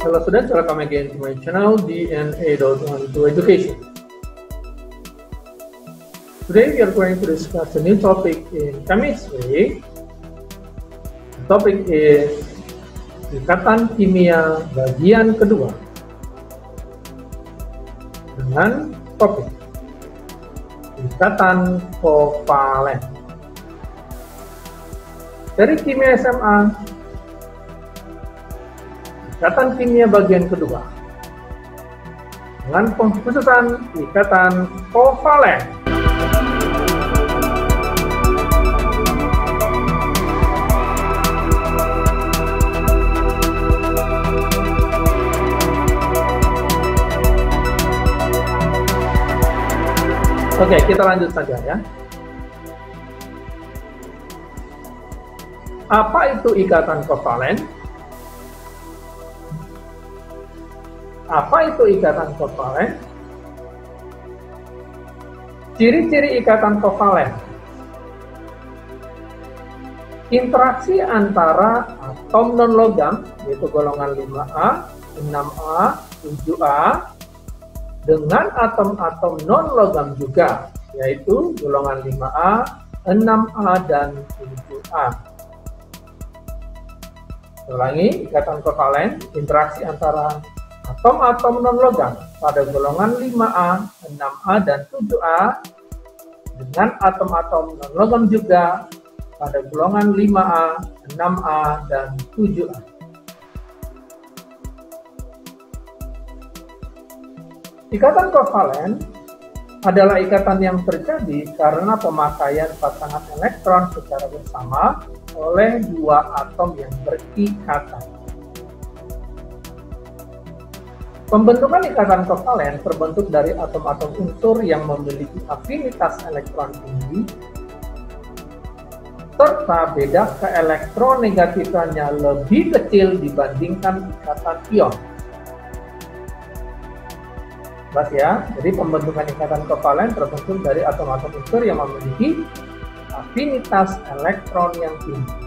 Hello students, welcome again to my channel DNA.12 Education. Today we are going to discuss a new topic in chemistry. The topic is ikatan kimia bagian kedua dengan topik ikatan kovalen. Dari kimia SMA, ikatan kimia bagian kedua dengan pengkhususan ikatan kovalen. Oke, kita lanjut saja ya. Apa itu ikatan kovalen? Apa itu ikatan kovalen? Ciri-ciri ikatan kovalen: interaksi antara atom non-logam, yaitu golongan 5A, 6A, 7A, dengan atom-atom non-logam juga, yaitu golongan 5A, 6A, dan 7A. Ulangi, ikatan kovalen, interaksi antara atom-atom non-logam pada golongan 5A, 6A, dan 7A dengan atom-atom non-logam juga pada golongan 5A, 6A, dan 7A. Ikatan kovalen adalah ikatan yang terjadi karena pemakaian pasangan elektron secara bersama oleh dua atom yang berikatan. Pembentukan ikatan kovalen terbentuk dari atom-atom unsur yang memiliki afinitas elektron tinggi serta beda keelektronegatifannya lebih kecil dibandingkan ikatan ion. Jelas ya, jadi pembentukan ikatan kovalen terbentuk dari atom-atom unsur yang memiliki afinitas elektron yang tinggi,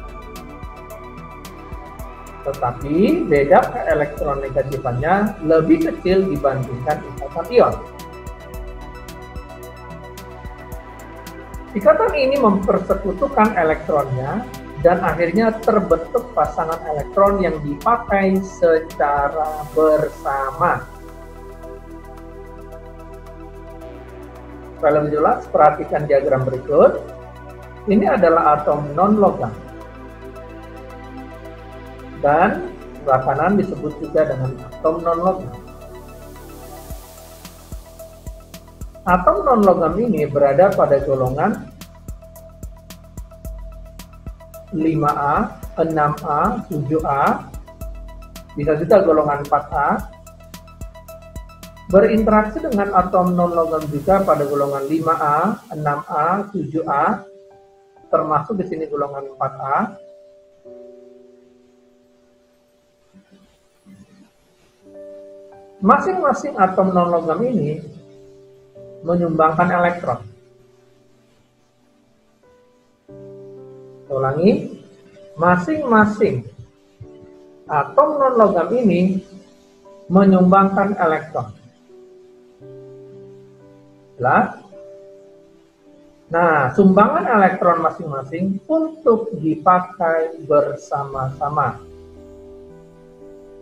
tetapi beda keelektronegatifannya lebih kecil dibandingkan ikatan ion. Ikatan ini mempersekutukan elektronnya dan akhirnya terbentuk pasangan elektron yang dipakai secara bersama. Supaya lebih jelas, perhatikan diagram berikut. Ini adalah atom non-logam dan sebelah kanan disebut juga dengan atom non-logam. Atom non-logam ini berada pada golongan 5A, 6A, 7A, bisa juga golongan 4A, berinteraksi dengan atom non-logam juga pada golongan 5A, 6A, 7A, termasuk di sini golongan 4A. Masing-masing atom non-logam ini menyumbangkan elektron. Ulangi, masing-masing atom non-logam ini menyumbangkan elektron. Jelas? Nah, sumbangan elektron masing-masing untuk dipakai bersama-sama.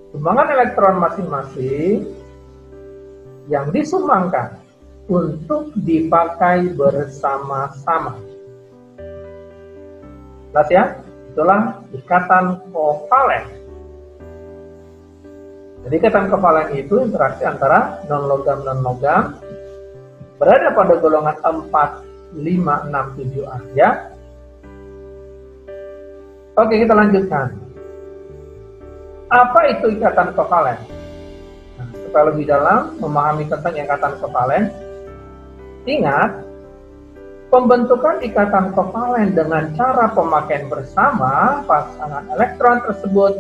Sumbangan elektron masing-masing yang disumbangkan untuk dipakai bersama-sama. Jelas ya? Itulah ikatan kovalen. Jadi ikatan kovalen itu interaksi antara non-logam berada pada golongan 4, 5, 6, 7A ya. Oke, kita lanjutkan. Apa itu ikatan kovalen? Nah, supaya lebih dalam memahami tentang ikatan kovalen, ingat, pembentukan ikatan kovalen dengan cara pemakaian bersama pasangan elektron tersebut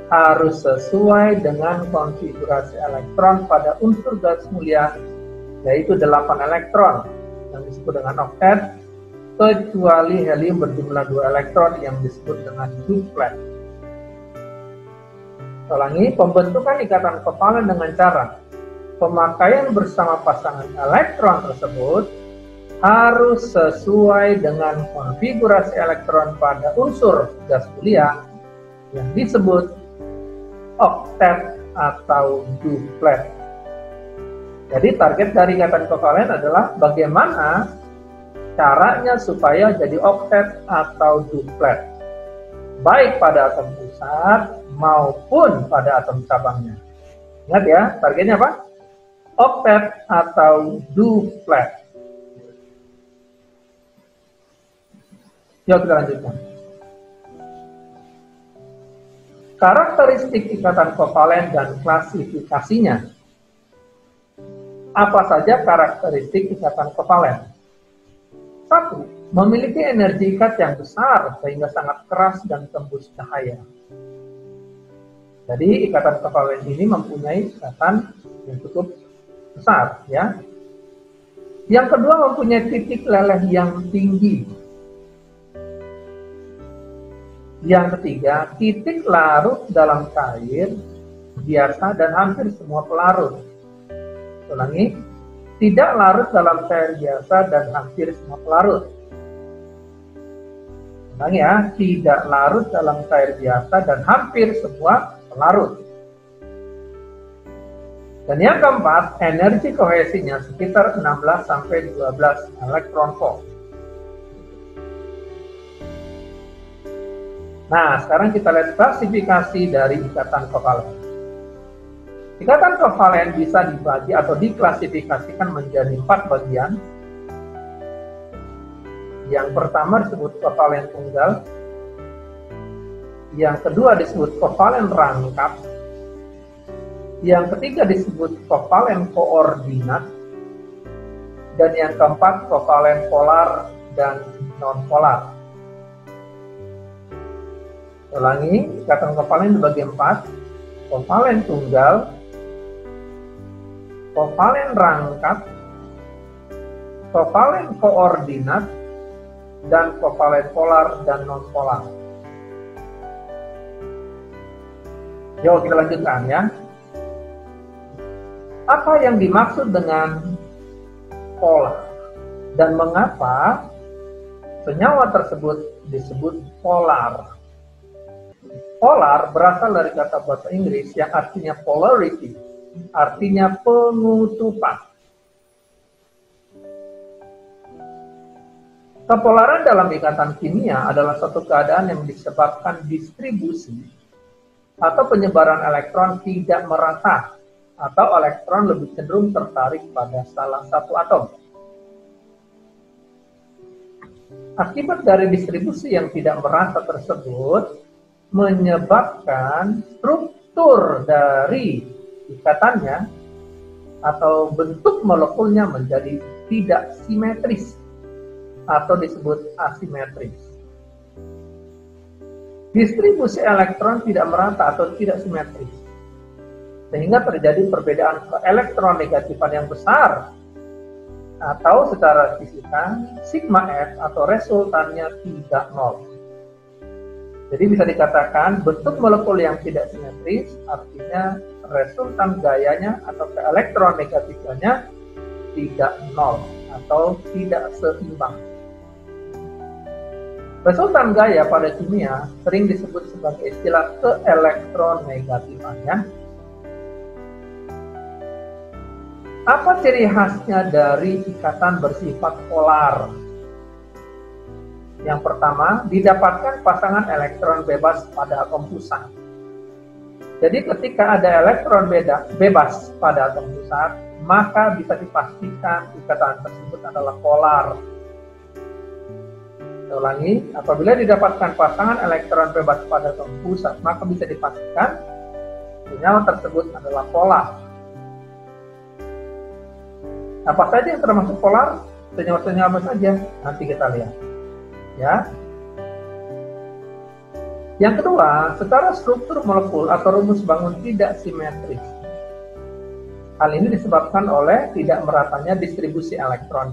harus sesuai dengan konfigurasi elektron pada unsur gas mulia, yaitu 8 elektron yang disebut dengan oktet, kecuali helium berjumlah 2 elektron yang disebut dengan duplet. Ulangi, pembentukan ikatan kovalen dengan cara pemakaian bersama pasangan elektron tersebut harus sesuai dengan konfigurasi elektron pada unsur gas kuliah yang disebut oktet atau duplet. Jadi target dari ikatan kovalen adalah bagaimana caranya supaya jadi oktet atau duplet, baik pada atom pusat maupun pada atom cabangnya. Ingat ya, targetnya apa? Oktet atau duplet. Yuk kita lanjutkan. Karakteristik ikatan kovalen dan klasifikasinya. Apa saja karakteristik ikatan kovalen? 1. Memiliki energi ikat yang besar sehingga sangat keras dan tembus cahaya. Jadi ikatan kovalen ini mempunyai ikatan yang cukup besar, ya. Yang kedua, mempunyai titik leleh yang tinggi. Yang ketiga, titik larut dalam cair biasa dan hampir semua pelarut. Ulangi, tidak larut dalam cair biasa dan hampir semua pelarut. Ulangi ya, tidak larut dalam cair biasa dan hampir semua pelarut. Dan yang keempat, energi kohesinya sekitar 16-12 elektron volt. Nah, sekarang kita lihat klasifikasi dari ikatan kovalen. Ikatan kovalen bisa dibagi atau diklasifikasikan menjadi 4 bagian. Yang pertama disebut kovalen tunggal. Yang kedua disebut kovalen rangkap. Yang ketiga disebut kovalen koordinat. Dan yang keempat kovalen polar dan non-polar. Ulangi, ikatan kovalen dibagi 4, kovalen tunggal, kovalen rangkap, kovalen koordinat, dan kovalen polar dan non-polar. Yuk kita lanjutkan ya. Apa yang dimaksud dengan polar dan mengapa senyawa tersebut disebut polar? Polar berasal dari kata bahasa Inggris yang artinya polarity, artinya pengutupan. Kepolaran dalam ikatan kimia adalah suatu keadaan yang disebabkan distribusi atau penyebaran elektron tidak merata atau elektron lebih cenderung tertarik pada salah satu atom. Akibat dari distribusi yang tidak merata tersebut menyebabkan struktur dari ikatannya atau bentuk molekulnya menjadi tidak simetris atau disebut asimetris. Distribusi elektron tidak merata atau tidak simetris, sehingga terjadi perbedaan elektronegativan yang besar, atau secara fisika sigma F atau resultannya tidak nol. Jadi bisa dikatakan bentuk molekul yang tidak simetris artinya resultan gayanya atau elektronegatifannya tidak nol atau tidak seimbang. Resultan gaya pada kimia sering disebut sebagai istilah keelektronegatifannya. Apa ciri khasnya dari ikatan bersifat polar? Yang pertama, didapatkan pasangan elektron bebas pada atom pusat. Jadi ketika ada elektron bebas pada atom pusat, maka bisa dipastikan ikatan tersebut adalah polar. Saya ulangi, apabila didapatkan pasangan elektron bebas pada atom pusat, maka bisa dipastikan senyawa tersebut adalah polar. Apa saja yang termasuk polar? Senyawa-senyawa apa saja? Nanti kita lihat. Ya. Yang kedua, secara struktur molekul atau rumus bangun tidak simetris. Hal ini disebabkan oleh tidak meratanya distribusi elektron.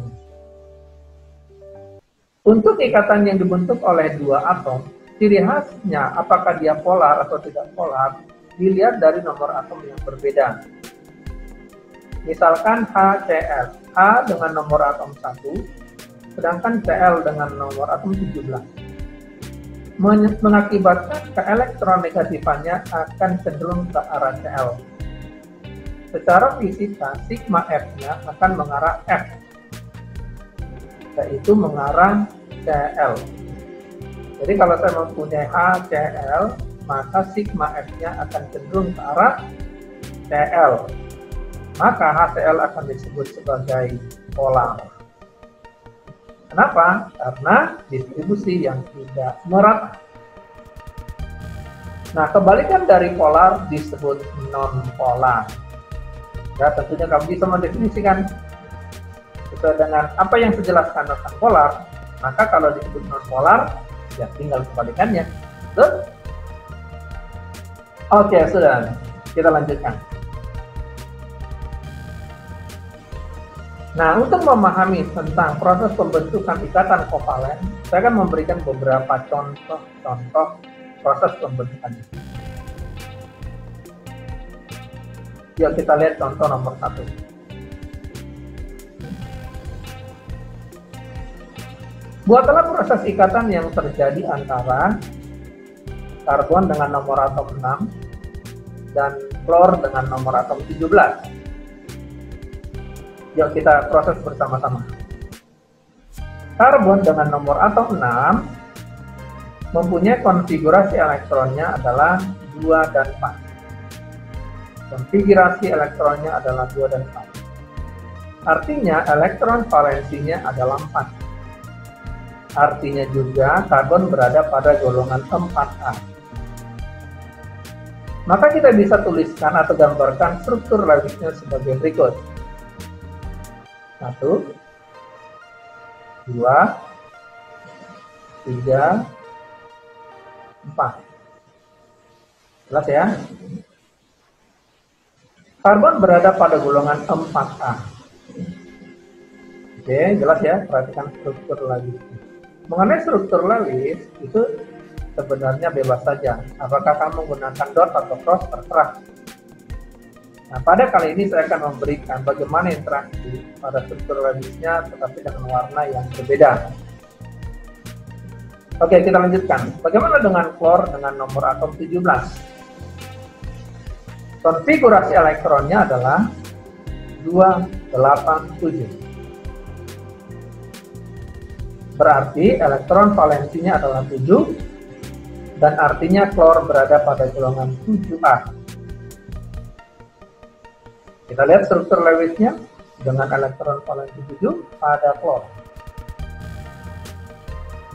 Untuk ikatan yang dibentuk oleh dua atom, ciri khasnya apakah dia polar atau tidak polar, dilihat dari nomor atom yang berbeda. Misalkan HCl, H dengan nomor atom 1, sedangkan Cl dengan nomor atom 17. Mengakibatkan keelektronegatifan akan cenderung ke arah Cl. Secara fisika, sigma F-nya akan mengarah F, yaitu mengarah Cl. Jadi kalau saya mempunyai HCl, maka sigma F-nya akan cenderung ke arah Cl. Maka HCl akan disebut sebagai polar. Kenapa? Karena distribusi yang tidak merata. Nah, kebalikan dari polar disebut non-polar. Ya, tentunya kamu bisa mendefinisikan sesuai dengan apa yang saya jelaskan tentang polar. Maka kalau disebut non-polar, ya tinggal kebalikannya. Betul? Oke, sudah. Kita lanjutkan. Nah, untuk memahami tentang proses pembentukan ikatan kovalen, saya akan memberikan beberapa contoh proses pembentukannya. Yuk kita lihat contoh nomor 1. Buatlah proses ikatan yang terjadi antara karbon dengan nomor atom 6 dan klor dengan nomor atom 17. Yuk kita proses bersama-sama. Karbon dengan nomor atom 6 mempunyai konfigurasi elektronnya adalah 2 dan 4. Konfigurasi elektronnya adalah 2 dan 4. Artinya elektron valensinya adalah 4. Artinya juga karbon berada pada golongan 4A. Maka kita bisa tuliskan atau gambarkan struktur Lewisnya sebagai berikut. 1, 2, 3, 4. Jelas ya? Karbon berada pada golongan 4A. Oke, jelas ya? Perhatikan struktur Lewis. Mengenai struktur Lewis, itu sebenarnya bebas saja. Apakah kamu menggunakan dot atau cross, terserah. Nah, pada kali ini saya akan memberikan bagaimana interaksi pada struktur Lewisnya tetapi dengan warna yang berbeda. Oke, kita lanjutkan. Bagaimana dengan klor dengan nomor atom 17? Konfigurasi elektronnya adalah 287. Berarti elektron valensinya adalah 7 dan artinya klor berada pada golongan 7A. Kita lihat struktur Lewisnya dengan elektron valensi 7 pada klor.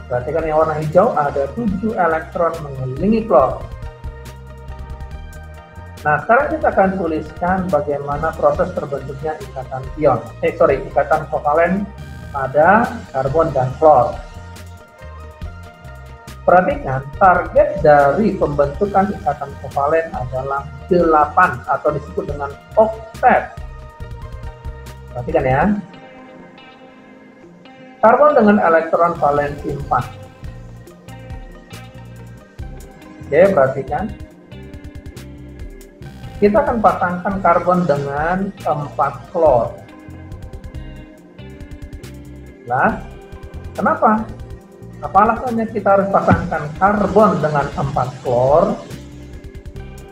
Perhatikan yang warna hijau ada 7 elektron mengelilingi klor. Nah, sekarang kita akan tuliskan bagaimana proses terbentuknya ikatan ikatan kovalen pada karbon dan klor. Perhatikan, target dari pembentukan ikatan kovalen adalah 8 atau disebut dengan oktet. Perhatikan ya. Karbon dengan elektron valensi 4. Oke, perhatikan. Kita akan pasangkan karbon dengan 4 klor. Nah, kenapa? Apa alasannya kita harus pasangkan karbon dengan 4 klor?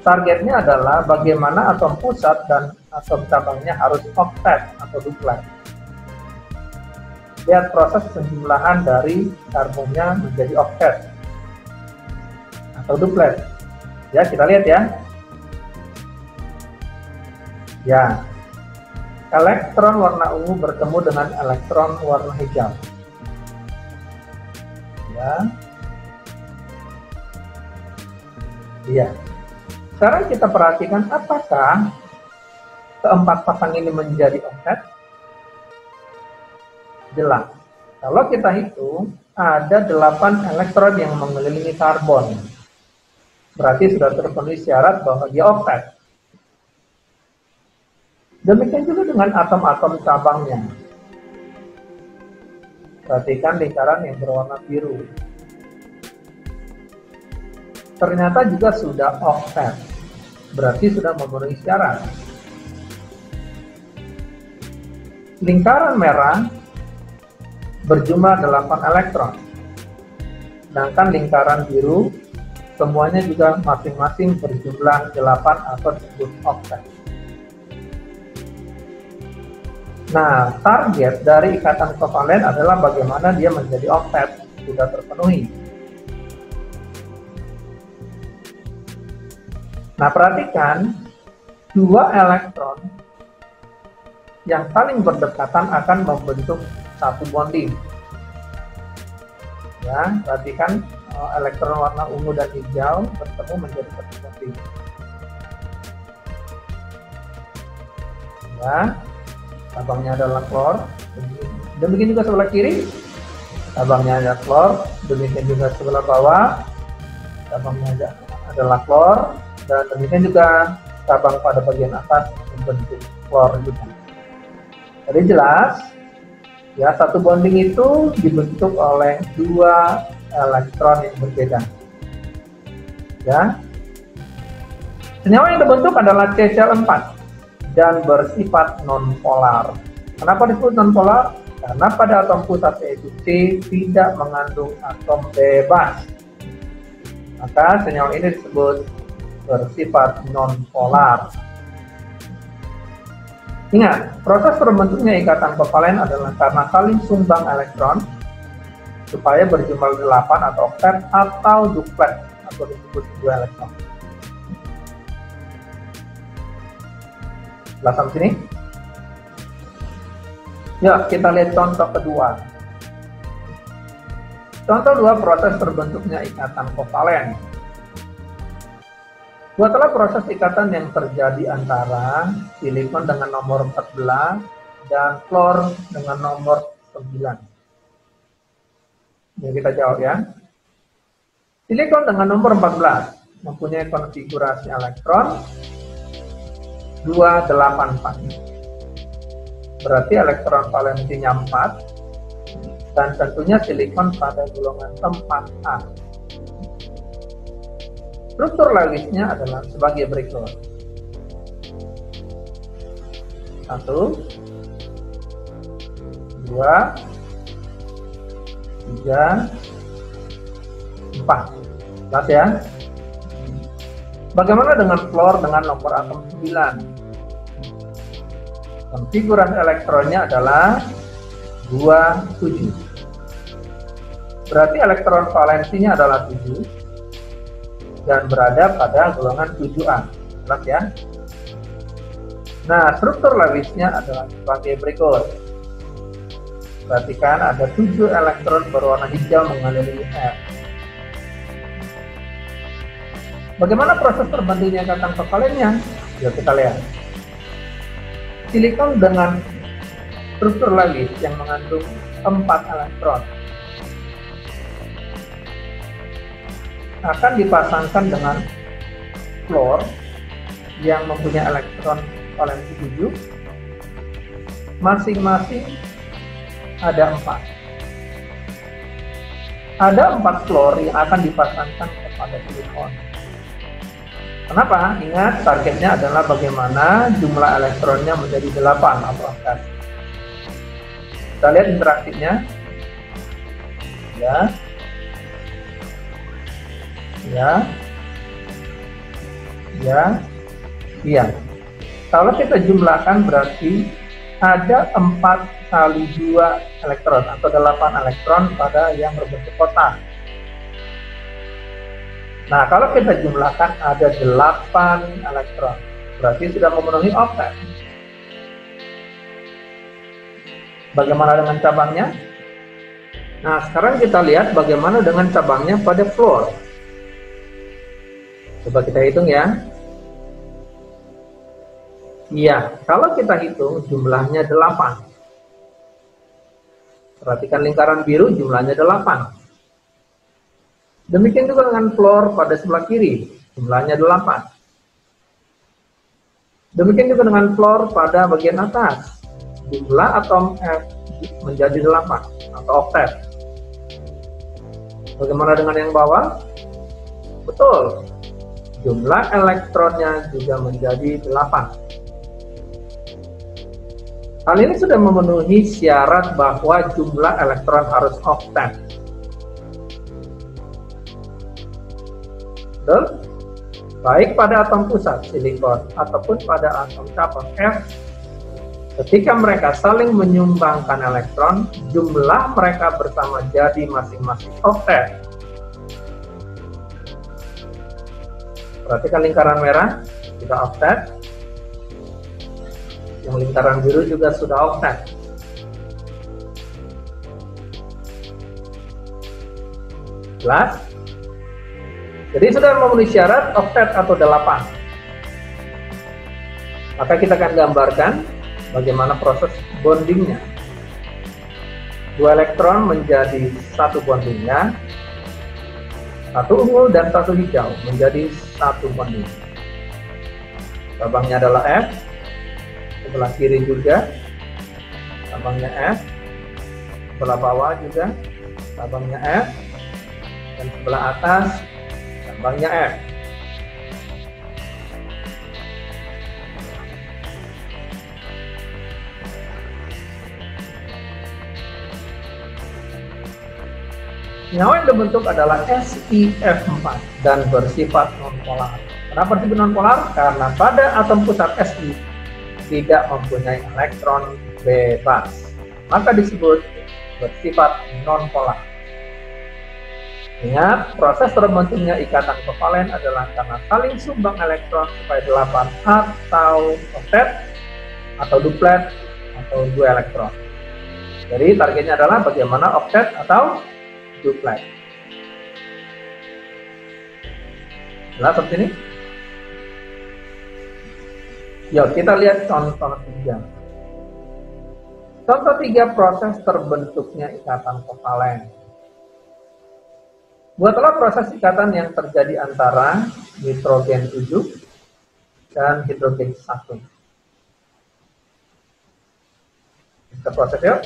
Targetnya adalah bagaimana atom pusat dan atom cabangnya harus oktet atau duplet. Lihat proses penjumlahan dari karbonnya menjadi oktet atau duplet. Ya, kita lihat ya. Ya, elektron warna ungu bertemu dengan elektron warna hijau. Ya. Iya. Sekarang kita perhatikan apakah keempat pasang ini menjadi oktet? Jelas. Kalau kita hitung, ada 8 elektron yang mengelilingi karbon. Berarti sudah terpenuhi syarat bahwa dia oktet. Demikian juga dengan atom-atom cabangnya. Perhatikan lingkaran yang berwarna biru. Ternyata juga sudah oktet. berarti sudah memenuhi syarat. Lingkaran merah berjumlah 8 elektron, sedangkan lingkaran biru semuanya juga masing-masing berjumlah 8 atau disebut oktet. Nah, target dari ikatan kovalen adalah bagaimana dia menjadi oktet, sudah terpenuhi. Nah, perhatikan, 2 elektron yang saling berdekatan akan membentuk satu bonding. Ya, perhatikan elektron warna ungu dan hijau bertemu menjadi satu bonding. Ya, cabangnya adalah klor. Demikian juga sebelah kiri, cabangnya ada klor. Demikian juga sebelah bawah, cabangnya adalah klor. Dan demikian juga cabang pada bagian atas membentuk klor juga. Jadi jelas, ya, satu bonding itu dibentuk oleh 2 elektron yang berbeda. Ya, senyawa yang terbentuk adalah CCl4 dan bersifat nonpolar. Kenapa disebut nonpolar? Karena pada atom pusat yaitu C tidak mengandung atom bebas. Maka senyawa ini disebut bersifat nonpolar. Ingat, proses terbentuknya ikatan kovalen adalah karena saling sumbang elektron supaya berjumlah 8 atau oktet atau duplet atau disebut 2 elektron. Sebelah sama sini. Ya, kita lihat contoh kedua. Contoh 2, proses terbentuknya ikatan kovalen. Buatlah proses ikatan yang terjadi antara silikon dengan nomor 14 dan klor dengan nomor 9. Ini kita jawab ya. Silikon dengan nomor 14 mempunyai konfigurasi elektron 284. Berarti elektron valensinya 4 dan tentunya silikon pada golongan 4A. Struktur Lewisnya adalah sebagai berikut. 1, 2, 3, 4. Jelas ya? Bagaimana dengan klor dengan nomor atom 9? Konfigurasi elektronnya adalah 27. Berarti elektron valensinya adalah 7 dan berada pada golongan 7A. Jelas ya? Nah, struktur Lewisnya adalah sebagai berikut. Perhatikan ada 7 elektron berwarna hijau mengelilingi R. Bagaimana proses terbentuknya ikatan kovalennya? Yuk kita lihat. Silikon dengan struktur Lewis yang mengandung 4 elektron akan dipasangkan dengan klor yang mempunyai elektron valensi 7. Masing-masing ada 4. Ada 4 klor yang akan dipasangkan kepada silikon. Kenapa? Ingat, targetnya adalah bagaimana jumlah elektronnya menjadi 8 atau angka. Kita lihat interaksinya. Ya. Ya. Ya. Iya. Kalau kita jumlahkan berarti ada 4 kali 2 elektron atau 8 elektron pada yang berbentuk kotak. Nah, kalau kita jumlahkan ada 8 elektron, berarti sudah memenuhi oktet. Bagaimana dengan cabangnya? Nah, sekarang kita lihat bagaimana dengan cabangnya pada fluor. Coba kita hitung ya. Iya, kalau kita hitung jumlahnya 8. Perhatikan lingkaran biru jumlahnya 8. Demikian juga dengan fluor pada sebelah kiri, jumlahnya 8. Demikian juga dengan fluor pada bagian atas, jumlah atom F menjadi 8 atau oktet. Bagaimana dengan yang bawah? Betul, jumlah elektronnya juga menjadi 8. Hal ini sudah memenuhi syarat bahwa jumlah elektron harus oktet. Betul? Baik pada atom pusat silikon ataupun pada atom cabang F, ketika mereka saling menyumbangkan elektron, jumlah mereka bersama jadi masing-masing oktet. Perhatikan lingkaran merah sudah oktet, yang lingkaran biru juga sudah oktet. Jelas? Jadi sudah memenuhi syarat oktet atau 8. Maka kita akan gambarkan bagaimana proses bondingnya. 2 elektron menjadi satu bondingnya, satu ungu dan satu hijau menjadi satu bonding. Cabangnya adalah F, sebelah kiri juga cabangnya F, sebelah bawah juga cabangnya F, dan sebelah atas cabangnya F. Senyawa yang dibentuk adalah SiF4 dan bersifat nonpolar. Kenapa bersifat nonpolar? Karena pada atom pusat Si tidak mempunyai elektron bebas, maka disebut bersifat nonpolar. Ingat, proses terbentuknya ikatan kovalen adalah karena saling sumbang elektron supaya 8 atau oktet atau duplet atau 2 elektron. Jadi targetnya adalah bagaimana oktet atau duplet. Nah, seperti ini. Yuk kita lihat contoh 3. Contoh 3 proses terbentuknya ikatan kovalen. Buatlah proses ikatan yang terjadi antara nitrogen 7 dan hidrogen 1. Kita proses yuk.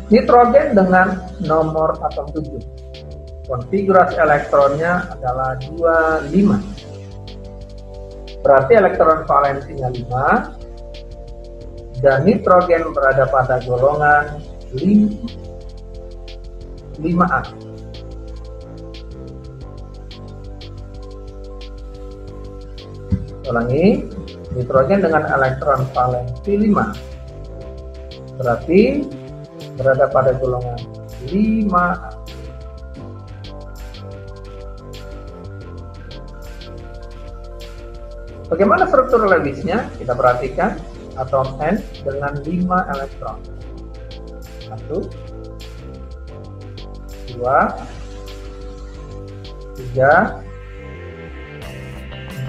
Nitrogen dengan nomor atom 7. Konfigurasi elektronnya adalah 25. Berarti elektron valensinya 5. Dan nitrogen berada pada golongan 5A. Ulangi, nitrogen dengan elektron valensi 5. Berarti berada pada golongan 5A. Bagaimana struktur Lewisnya? Kita perhatikan atom N dengan 5 elektron. 1, 2, 3,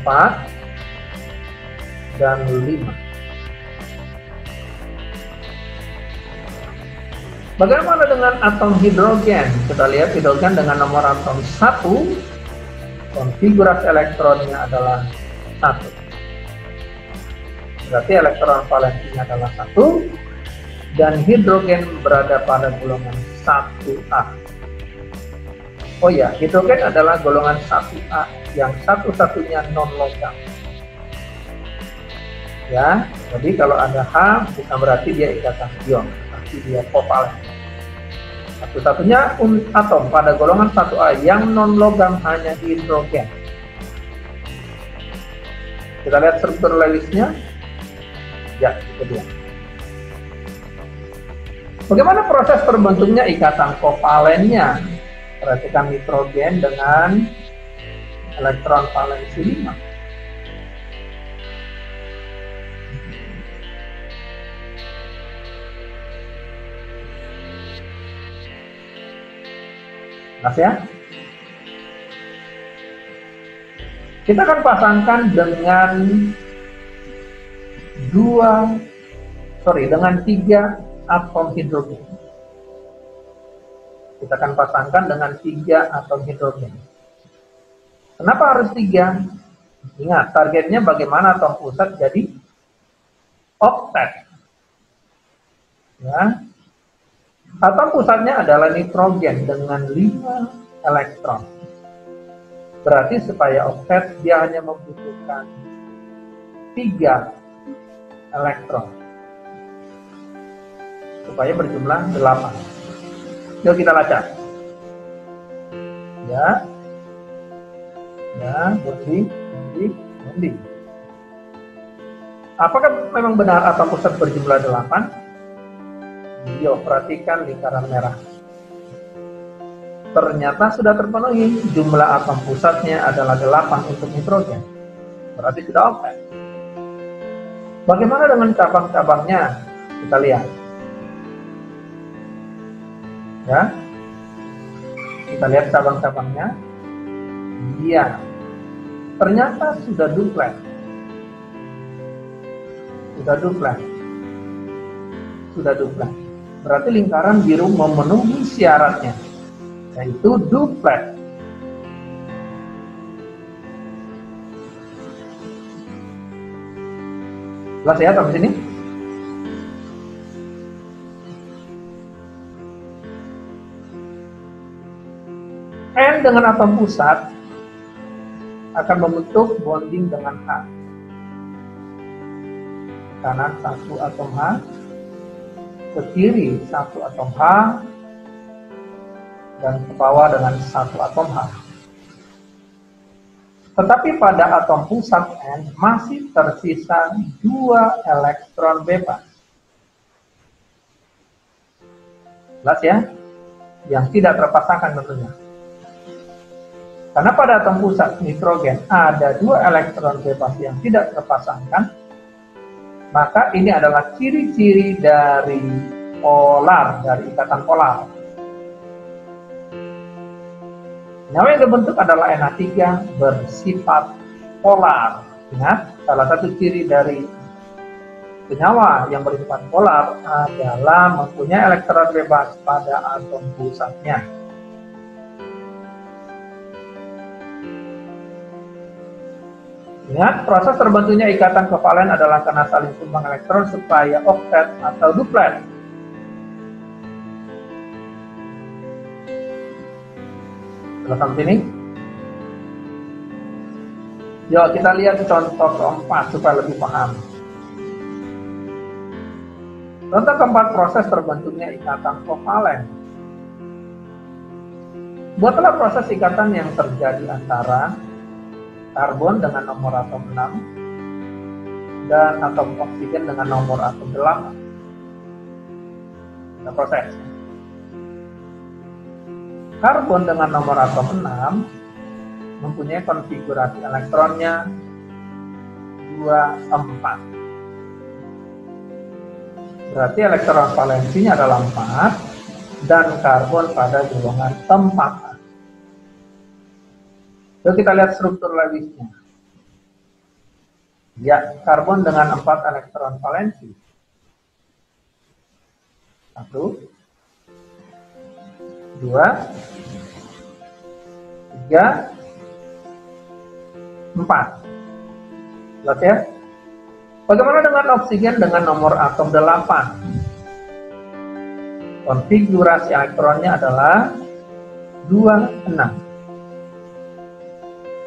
4, dan 5. Bagaimana dengan atom hidrogen? Kita lihat hidrogen dengan nomor atom 1, konfigurasi elektronnya adalah 1. Berarti elektron valensinya adalah 1, dan hidrogen berada pada golongan 1A. Oh ya, hidrogen adalah golongan 1A yang satu-satunya non-logam. Ya, jadi kalau ada H bukan berarti dia ikatan ion, tapi dia kovalen. Satu-satunya atom pada golongan 1A yang non-logam hanya hidrogen. Kita lihat struktur Lewisnya. Ya, itu dia. Bagaimana proses terbentuknya ikatan kovalennya? Perhatikan nitrogen dengan elektron valensi 5. Jelas ya? Kita akan pasangkan dengan dengan 3 atom hidrogen. Kita akan pasangkan dengan 3 atom hidrogen. Kenapa harus 3? Ingat, targetnya bagaimana atom pusat jadi oktet. Ya. Atom pusatnya adalah nitrogen dengan 5 elektron. Berarti supaya oktet dia hanya membutuhkan 3 elektron supaya berjumlah 8. Yuk kita baca. Ya, bonding. Apakah memang benar atom pusat berjumlah 8? Yuk perhatikan lingkaran merah. Ternyata sudah terpenuhi. Jumlah atom pusatnya adalah 8 untuk nitrogen. Berarti sudah oktet. Bagaimana dengan cabang-cabangnya? Kita lihat. Ya. Kita lihat cabang-cabangnya. Iya. Ternyata sudah duplex. Sudah duplex. Berarti lingkaran biru memenuhi syaratnya, yaitu duplex. Jelas ya sampai sini? N dengan atom pusat akan membentuk bonding dengan H. Kanan 1 atom H, ke kiri 1 atom H, dan ke bawah dengan 1 atom H. Tetapi pada atom pusat N masih tersisa 2 elektron bebas. Jelas ya? Yang tidak terpasangkan tentunya. Karena pada atom pusat nitrogen ada 2 elektron bebas yang tidak terpasangkan, maka ini adalah ciri-ciri dari polar, dari ikatan polar. Senyawa yang terbentuk adalah NH3 bersifat polar. Ingat, salah satu ciri dari senyawa yang bersifat polar adalah mempunyai elektron bebas pada atom pusatnya. Ingat, proses terbentuknya ikatan kovalen adalah karena saling tumbang elektron supaya oktet atau duplex. Sudah sampai sini? Yuk kita lihat contoh keempat supaya lebih paham. Contoh keempat, proses terbentuknya ikatan kovalen. Buatlah proses ikatan yang terjadi antara karbon dengan nomor atom 6 dan atom oksigen dengan nomor atom 8. Kita proses. Karbon dengan nomor atom 6 mempunyai konfigurasi elektronnya 24. Berarti elektron valensinya adalah 4 dan karbon pada golongan 4. Yuk kita lihat struktur Lewisnya. Ya, karbon dengan 4 elektron valensi. 1, 2, 3, 4. Jelas ya? Bagaimana dengan oksigen dengan nomor atom 8? Konfigurasi elektronnya adalah 26.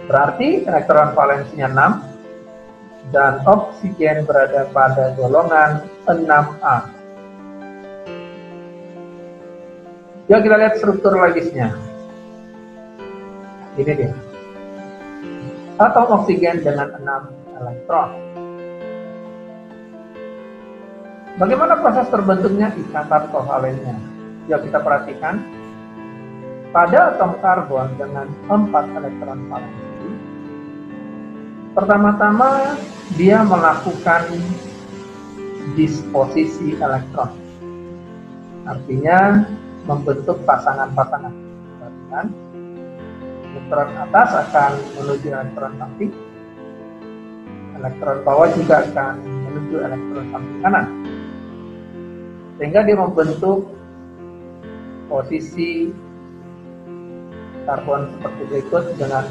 Berarti elektron valensinya 6 dan oksigen berada pada golongan 6A. Yuk kita lihat struktur logisnya. Ini dia. Atom oksigen dengan 6 elektron. Bagaimana proses terbentuknya ikatan kovalennya? Yuk kita perhatikan. Pada atom karbon dengan 4 elektron valensi, pertama-tama dia melakukan disposisi elektron. Artinya membentuk pasangan-pasangan. Perhatikan, elektron atas akan menuju elektron samping, elektron bawah juga akan menuju elektron samping kanan. Sehingga dia membentuk posisi karbon seperti berikut dengan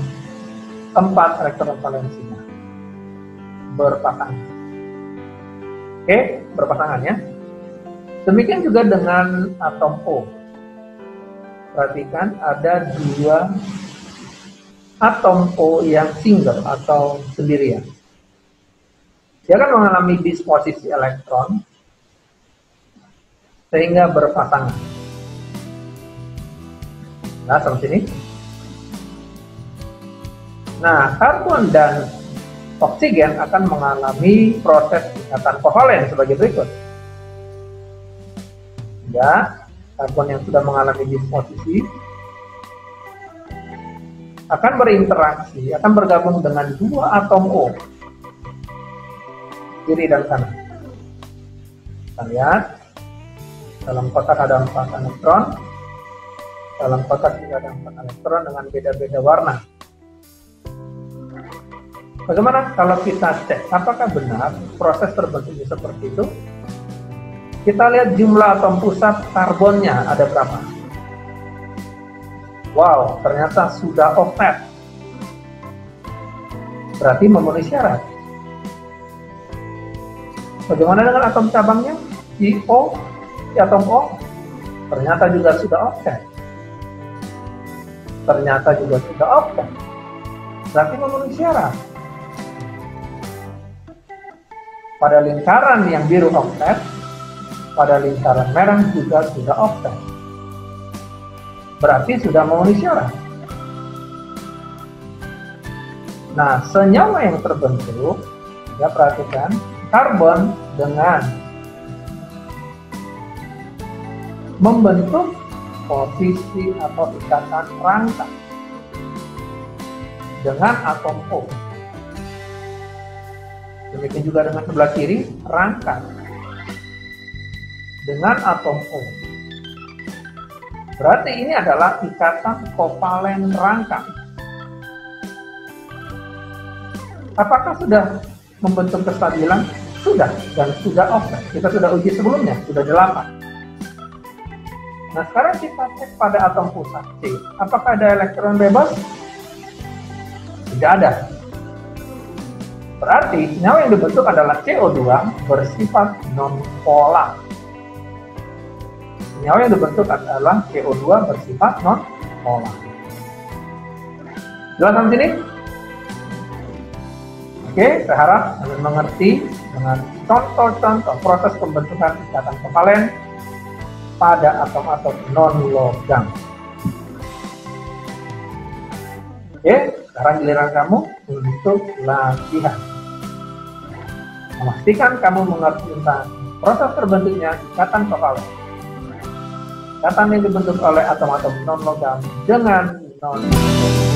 4 elektron valensinya berpasangan. Oke, berpasangan ya. Demikian juga dengan atom O. Perhatikan ada 2 atom O yang single atau sendirian. Dia akan mengalami disposisi elektron sehingga berpasangan. Nah, sampai sini. Nah, karbon dan oksigen akan mengalami proses ikatan kovalen sebagai berikut. Ya, karbon yang sudah mengalami disposisi akan berinteraksi, akan bergabung dengan dua atom O, kiri dan kanan. Kita lihat, dalam kotak ada 4 elektron, dalam kotak juga ada 4 elektron dengan beda-beda warna. Bagaimana kalau kita cek apakah benar proses terbentuknya seperti itu? Kita lihat jumlah atom pusat karbonnya ada berapa. Wow, ternyata sudah oktet. Berarti memenuhi syarat. Bagaimana dengan atom cabangnya? Di atom O, ternyata juga sudah oktet. Ternyata juga sudah oktet. Berarti memenuhi syarat. Pada lingkaran yang biru oktet, pada lingkaran merah juga sudah oktet. Berarti sudah memenuhi syarat. Nah, senyawa yang terbentuk, ya perhatikan, karbon dengan membentuk posisi atau ikatan rangka dengan atom O. Demikian juga dengan sebelah kiri, rangka dengan atom O. Berarti ini adalah ikatan kovalen rangka. Apakah sudah membentuk kestabilan? Sudah, dan sudah oktet. Kita sudah uji sebelumnya, sudah 8. Nah, sekarang kita cek pada atom pusat C. Apakah ada elektron bebas? Tidak ada. Berarti senyawa yang dibentuk adalah CO2 bersifat non-polar. Senyawa yang dibentuk adalah CO2 bersifat non-polar. Jelas sampai sini? Oke, saya harap kalian mengerti dengan contoh-contoh proses pembentukan ikatan kovalen pada atom-atom non-logam. Oke, sekarang giliran kamu untuk latihan. Memastikan kamu mengerti tentang proses terbentuknya ikatan kovalen. Ikatan yang dibentuk oleh atom-atom non-logam dengan non-logam.